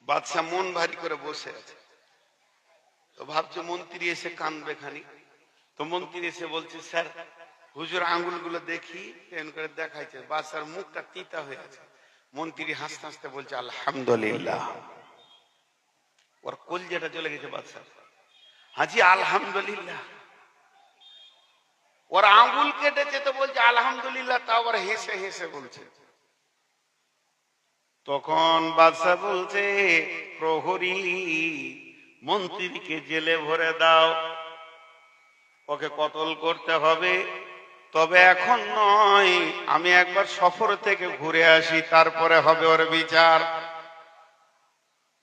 বাদশা মন ভারী করে বসে আছে। তো ভাবছে মন্ত্রী এসে কানবে খানি। তো মন্ত্রী এসে বলছে, স্যার হুজুর আঙ্গুলগুলো দেখি। ট্রেন করে দেখাইছে, বাদশার মুখটা তিতা হয়ে আছে। মন্ত্রী হাসতে হাসতে বলছে আলহামদুলিল্লাহ। ওর কলজেটা চলে গেছে বাদশা। হাজি আলহামদুলিল্লাহ। ওর আঙ্গুল কেটেছে তো বলছে আলহামদুলিল্লাহ, তা আবার হেসে হেসে বলছে। তখন বাদশা বলছে, প্রহরী মন্ত্রীকে জেলে ভরে দাও, ওকে কতল করতে হবে, তবে এখন নয়, আমি একবার সফর থেকে ঘুরে আসি, তারপরে হবে ওর বিচার।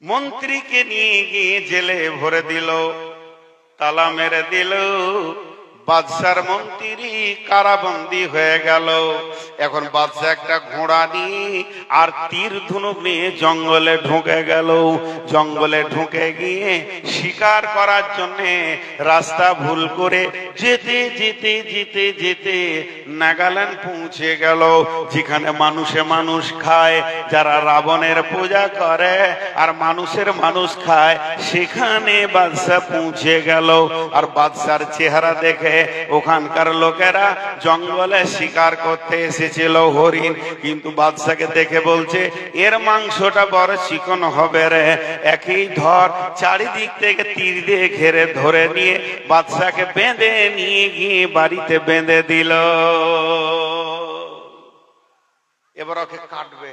মন্ত্রীকে নিয়ে গিয়ে জেলে ভরে দিল, তালা মেরে দিল। বাদশার মন্ত্রী কারাবন্দী হয়ে গেল। এখন বাদশা একটা ঘোড়া নিয়ে আর তীর ধনুক নিয়ে জঙ্গলে ঢুকে গেল। জঙ্গলে ঢুকে গিয়ে শিকার করার জন্য রাস্তা ভুল করে যেতে যেতে যেতে যেতে নাগাল্যান্ড পৌঁছে গেল, যেখানে মানুষে মানুষ খায়, যারা রাবণের পূজা করে আর মানুষের মানুষ খায়, সেখানে বাদশা পৌঁছে গেল। আর বাদশার চেহারা দেখে ওখানকার লোকেরা জঙ্গলে শিকার করতে এসেছিল হরিণ, কিন্তু বাদশাকে দেখে বলছে এর মাংসটা বড় চিকন হবে রে। একই ধর চারিদিক থেকে তীর দিয়ে ঘেরে ধরে নিয়ে বাদশাকে বেঁধে নিয়ে গিয়ে বাড়িতে বেঁধে দিল। এবার ওকে কাটবে।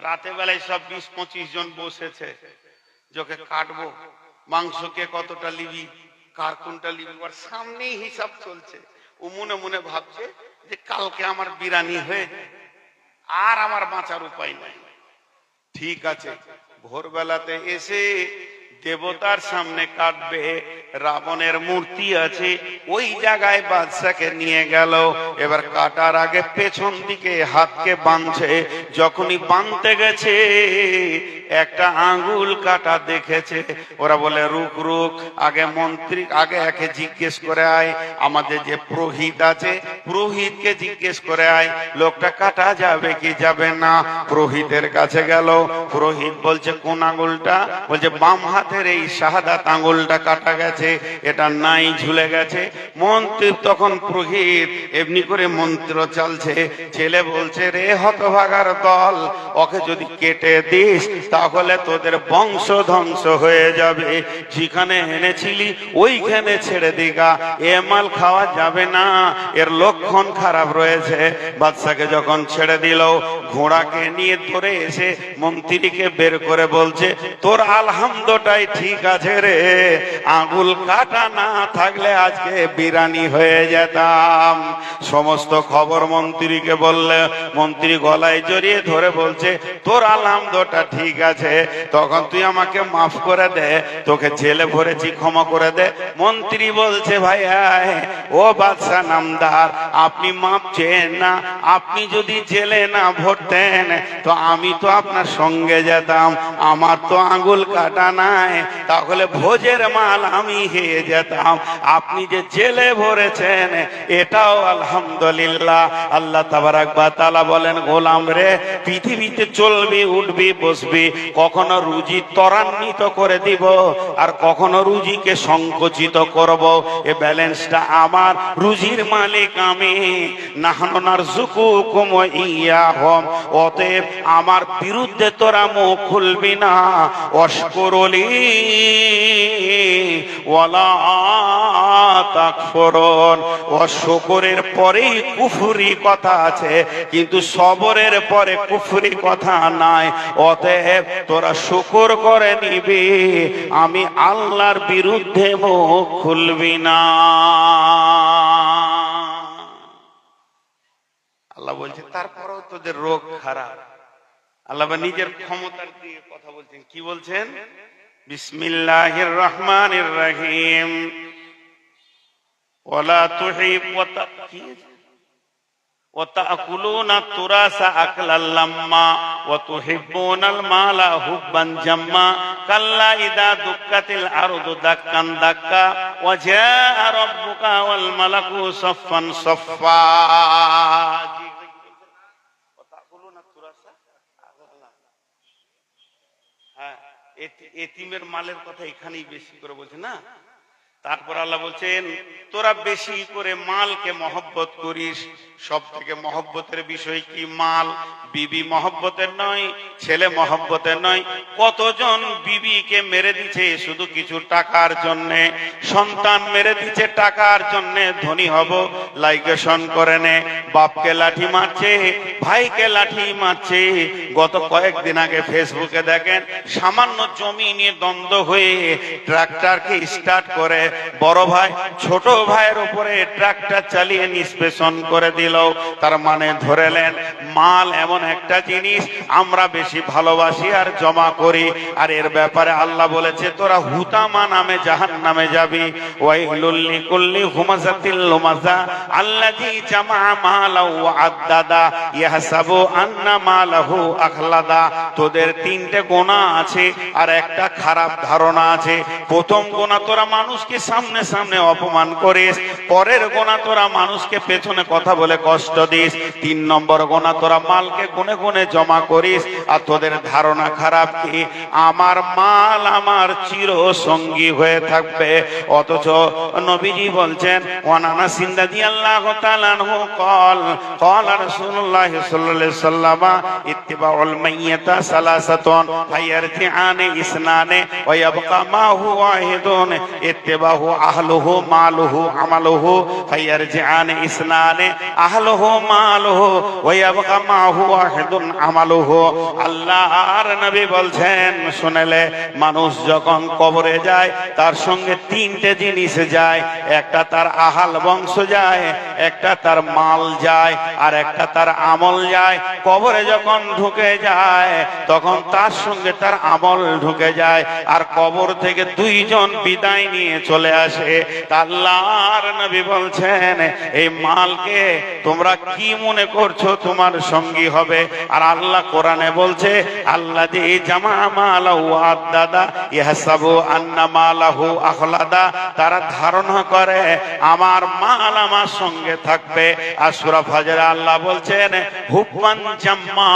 রাতে বেলায় সব 20-25 জন বসেছে, যোকে কাটবো, মাংসকে কতটা লিবি, কার কোনটা লিবি, ওর সামনেই হিসাব চলছে। ও মনে মনে ভাবছে যে কালকে আমার বিরানি হয়ে আর আমার বাঁচার উপায় নাই। ঠিক আছে, ভোরবেলাতে এসে দেবতার সামনে কাটবে, রাবণের মূর্তি আছে ওই জায়গায় বাদশাকে নিয়ে গেল। এবার কাটার আগে পেছন দিকে হাতকে বাঁধছে। যখনই বাঁধতে গেছে একটা আঙ্গুল কাটা দেখেছে। ওরা বলে রুক রুক, আগে মন্ত্রী আগে একে জিজ্ঞেস করে আয়, আমাদের যে পুরোহিত আছে পুরোহিতকে জিজ্ঞেস করে আয় লোকটা কাটা যাবে কি যাবে না। পুরোহিতের কাছে গেল, পুরোহিত বলছে কোন আঙ্গুলটা? বলছে বাম হাতের এই শাহাদাত আঙ্গুলটা কাটা গেছে, এটা নাই, ঝুলে গেছে। মন্ত্রী তখন পুরোহিত এমনি করে মন্ত্র চলছে। ছেলে বলছে রে হতভাগার দল, ওকে যদি কেটে দিস তাহলে তোদের বংশ ধ্বংস হয়ে যাবে। যেখানে এনেছিলি ওইখানে ছেড়ে দিগা, এ মাল খাওয়া যাবে না, এর লক্ষণ খারাপ রয়েছে। বাদশাকে যখন ছেড়ে দিল, ঘোড়াকে নিয়ে ধরে এসে মন্ত্রীকে বের করে বলছে তোর আলহামদটাই ঠিক আছে রে, আঙ্গুল কাটা না থাকলে আজকে বিরানি হয়ে যেতাম। সমস্ত খবর মন্ত্রীকে বললে, মন্ত্রী গলায় জড়িয়ে ধরে বলছে তোর আলহামদটা ঠিক আছে, তখন তুই আমাকে মাফ করে দে, তোকে জেলে ভরেছি ক্ষমা করে দে। মন্ত্রী বলছে ভাই ও বাদশা নামদার, আপনি মাপ চেন না, আপনি যদি জেলে না ভরতেন তো আমি তো আপনার সঙ্গে যেতাম, আমার তো আঙ্গুল কাটা নাই, তাহলে ভোজের মাল আমি খেয়ে যেতাম। আপনি যে জেলে ভরেছেন এটাও আলহামদুলিল্লাহ। আল্লাহ তাবারাক ওয়া তাআলা বলেন গোলাম রে, পৃথিবীতে চলবি উঠবি বসবি, কখনো রুজি ত্বরান্বিত করে দিব আর কখনো রুজিকে সংকুচিত করব, এ ব্যালেন্সটা আমার, রুজির মালিক আমি। নাহনু নারযুকুকুম ওয়া ইয়াহুম, অতএব আমার বিরুদ্ধে তোরা মুখ খুলবি না। অশকুরলি ওয়ালা তাকফুরুন, অশুকরের পরেই কুফরি কথা আছে, কিন্তু সবরের পরে কুফরি কথা নাই। অতএব তোরা শুকর করে নিবি, আমি আল্লাহর বিরুদ্ধে মুখ খুলবি না। আল্লাহ বলছে তারপরেও তোদের রোগ খারাপ। আল্লাহ নিজের ক্ষমতার দিয়ে কথা বলছেন। কি বলছেন? বিসমিল্লাহির রহমানির রহিম। ওয়ালা তুহিব ওয়া তাকুলুনা তুরাসা আকলাল লাম্মা ওয়া তুহিব্বুনাল মালা হুব্বান জাম্মা কাল্লা ইযা দুক্কাতিল আরদু দাক্কান দাক্কা ওয়া জাআ রাব্বুকা ওয়াল মালাকু সাফফান সাফফা। ওয়া তাকুলুনা তুরাসা আকলাল লাম্মা। হ্যাঁ, এতিমের মালের কথা এখানেই বেশি করে বলছে না। তারপর আল্লাহ বলছেন তোরা বেশি করে মালকে মহব্বত করিস। সব থেকে মহব্বতের বিষয় কি? মাল। বিবি মহব্বতের নয়, ছেলে মহব্বতের নয়। কতজন বিবিকে মেরে দিচ্ছে শুধু কিছু টাকার জন্যে, সন্তান মেরে দিচ্ছে টাকার জন্যে। ধনী হব লাইগেশন করে নে, বাপকে লাঠি মারছে, ভাইকে লাঠি মারছে। গত কয়েকদিন আগে ফেসবুকে দেখেন সামান্য জমি নিয়ে দ্বন্দ্ব হয়ে ট্রাক্টরকে স্টার্ট করে বড় ভাই ছোট ভাইয়ের উপরে ট্রাক্টর চালিয়ে নিষ্পেষণ করে দিল। তার মানে ধরেলেন মাল এমন একটা জিনিস আমরা বেশি ভালোবাসি আর জমা করি। আর এর ব্যাপারে আল্লাহ বলেছে তোরা হুতামা নামে জাহান্নামে যাবি। ওয়াইলুল লিকুল্লি হুমাযাতিল লুমাযা আল্লাযী জামা মালাহু ওয়া আদ্দাদা ইয়াহসাবু আন্না মালাহু আখলাদা। তোদের তিনটে গুনাহ আছে আর একটা খারাপ ধারণা আছে। প্রথম গুনাহ তোরা মানুষকে সামনে সামনে অপমান করিস, পরের গুনাহ তোরা মানুষকে পেছনে কথা বলে কষ্ট দিস, 3 নম্বর গুনাহ তোরা মালকে গুনে গুনে জমা করিস। আর তোদের ধারণা খারাপ কি আমার মাল আমার চির সঙ্গী হয়ে থাকবে। অথচ নবীজি বলছেন ওয়ানানা রাদিয়াল্লাহু তাআলা আনহু قال رسول الله صلى الله عليه وسلم اتباع الميت ثلاثه فيرجعان اثنان ويبقى ما هو واحد اتباع اهله ماله عمله فيرجعان اثنان اهله ماله ويبقى ما هو واحد عمله। আল্লাহর নবী বলছেন শুনেলে মানুষ যখন কবরে যায় তার সঙ্গে তিনটে জিনিস যায়। একটা তার আহাল বংশ যায়, একটা তার মাল যায়, আর একটা তার আমল যায়। কবরে যখন ঢুকে যায় তখন তার সঙ্গে তার আমল ঢুকে যায়। আর কবর থেকে 2 জন বিদায় নিয়ে চলে আসে। আল্লাহর নবী বলছেন এই মালকে তোমরা কি মনে করছো তোমার সঙ্গী হবে? আর আল্লাহ কোরআনে বলছে আল্লাযী জামা মালাহু ওয়া আদ্দাদা ইয়াহসাবু আন্না মালাহু আখলাদা। তারা ধারণা করে আমার মাল আমার সঙ্গে থাকবে। আর সূরা ফাজরে আল্লাহ বলছেন হুব্বান জাম্মা,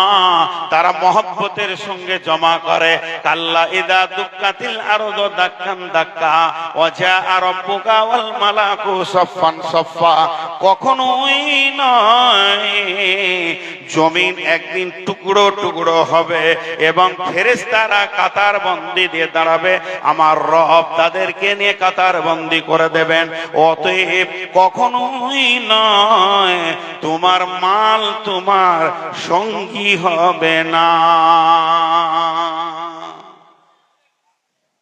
তারা মহব্বতের সঙ্গে জমা করে। কাল্লা ইদা দুক্কাতিল আরদু দাক্কান দাক্কা ওয়া জাআ রাব্বুকা ওয়াল মালাকু সাফফান সাফফা। কখনোই নয়, জমিন একদিন টুকরো টুকরো হবে এবং ফেরেশতারা কাতার বন্দি দিয়ে দাঁড়াবে। আমার রব তাদেরকে নিয়ে কাতার বন্দি করে দেবেন। অতএব কখনোই নয় তোমার মাল তোমার সঙ্গী হবে না।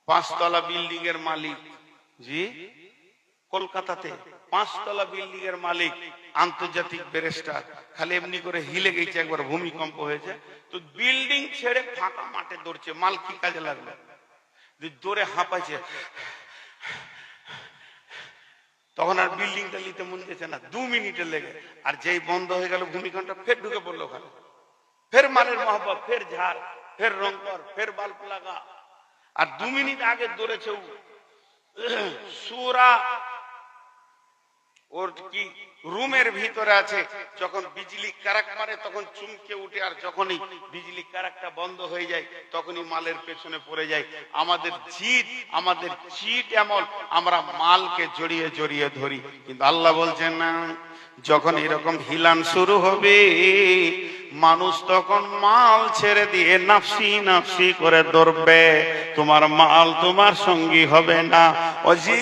5 তলা বিল্ডিং এর মালিক, জি কলকাতাতে 5 তলা বিল্ডিং এর মালিক, আন্তর্জাতিক ব্যারিস্টার, খালি এমনি করে হিলে গেছে, একবার ভূমিকম্প হয়েছে তো বিল্ডিং ছেড়ে ফাঁকা মাঠে দৌড়ছে। মাল কি কাজে লাগলো? দৌড়ে হাঁপাইছে, তখন আর বিল্ডিংটা নিতে মন দিয়েছে না, 2 মিনিটে লেগে। আর যেই বন্ধ হয়ে গেল ভূমিকম্পটা, ফের ঢুকে পড়লো ওখানে, ফের মালের মহব্বত, ফের ঝাড়, ফের রং কর, ফের বাল্ব লাগা। আর 2 মিনিট আগে দৌড়েছে সুরা, ওর কি রুমের ভিতরে আছে, যখন বিজলি কারাক মারে তখন চুমকে উঠে, আর যখনই বিজলি কারাকটা বন্ধ হয়ে যায় তখনই মালের পেছনে পড়ে যায়। আমাদের চিট এমন, আমরা মালকে জড়িয়ে জড়িয়ে ধরি। কিন্তু আল্লাহ বলছেন না, যখন এরকম হিলান শুরু হবে মানুষ তখন মাল ছেড়ে দিয়ে নাফসি নাফসি করে দৌড়বে। তোমার মাল তোমার সঙ্গী হবে না। ওজি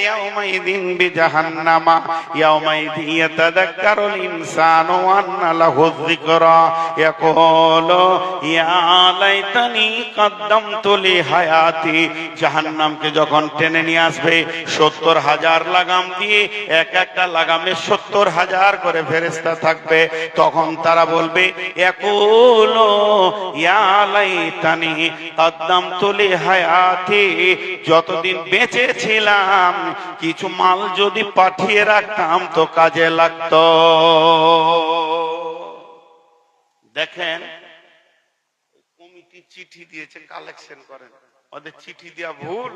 ইয়াউমাইদিন বিজাহান্নামা ইয়াউমাইদি ইয়াতাযাক্কারুল ইনসানু ওয়া আন্না লাহু যিকরা ইয়াকুলু ইয়া লাইতানি কদ্দামতু লি হায়াতি। জাহান্নামকে যখন টেনে নিয়ে আসবে 70,000 লাগাম দিয়ে, এক একটা লাগামে 70,000 করে ফেরেশতা থাকবে। তখন তারা বলবে ইয়াকুলু ইয়া লাইতানি কদ্দামতু লি হায়াতি, যতদিন বেঁচে ছিলাম কিছু মাল যদি পাঠিয়ে রাখতাম তো কাজে লাগতো। দেখেন কমিটি চিঠি দিয়েছে, কালেকশন করেন, ওদের চিঠি দেয়া ভুল,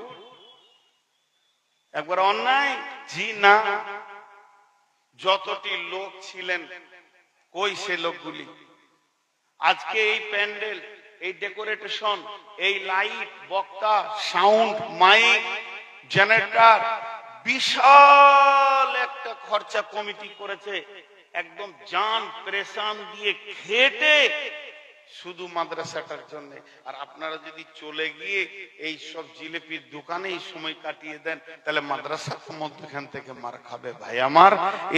একবার অন্যায়? জি না। যতটি লোক ছিলেন কই সে লোকগুলি? আজকে এই প্যান্ডেল, এই ডেকোরেশন, এই লাইট, বক্তা, সাউন্ড, মাইক, জেনারেটর, বিশাল একটা খরচা কমিটি করেছে। একদম জান প্রেসান দিয়ে খেটে শুধু মাদ্রাসাটার জন্য। আর আপনারা যদি চলে গিয়ে এই সব জিলেপির দোকানেই সময় কাটিয়ে দেন, তাহলে মাদ্রাসার মধ্যখান থেকে মার খাবে ভাই আমার।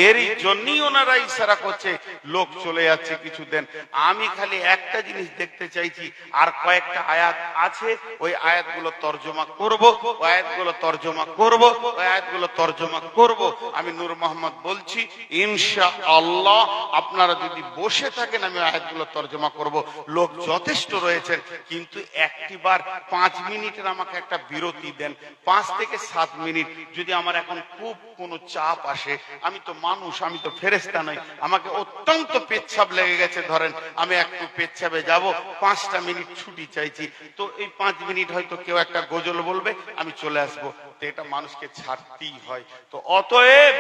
এরই জন্যই ওনারা ইশারা করছে, লোক চলে যাচ্ছে কিছু দেন। আমি খালি একটা জিনিস দেখতে চাইছি, আর কয়েকটা আয়াত আছে, ওই আয়াতগুলো তর্জমা করব, ওই আয়াতগুলো তর্জমা করব, ওই আয়াতগুলো তর্জমা করব। আমি নূর মোহাম্মদ বলছি, ইনশাআল্লাহ আপনারা যদি বসে থাকেন আমি আয়াতগুলো তর্জমা করব। লোক যথেষ্ট রয়েছেন, কিন্তু একটিবার 5 মিনিটের আমাকে একটা বিরতি দেন, 5 থেকে 7 মিনিট। যদি আমার এখন খুব কোনো চাপ আসে, আমি তো মানুষ, আমি তো ফেরেশতা নই, আমাকে অত্যন্ত পেচ্ছাপ লেগে গেছে, ধরেন আমি একটু পেচ্ছাপে যাব, 5টা মিনিট ছুটি চাইছি, তো এই 5 মিনিট হয়তো কেউ একটা গজল বলবে, আমি চলে আসবো, তো এটা মানুষকে ছাড়তেই হয়। তো অতএব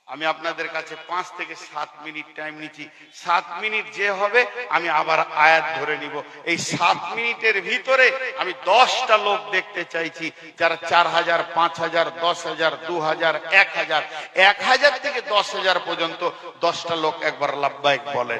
আমি আপনাদের কাছে 5 থেকে 7 মিনিট টাইম নিচ্ছি। 7 মিনিট যে হবে আমি আবার আয়াত ধরে নিব। এই 7 মিনিটের ভিতরে আমি 10টা লোক দেখতে চাইছি, যারা 4000, 5000, 10000, 2000, 1000 থেকে 10000 পর্যন্ত 10টা লোক একবার লাব্বাইক বলেন।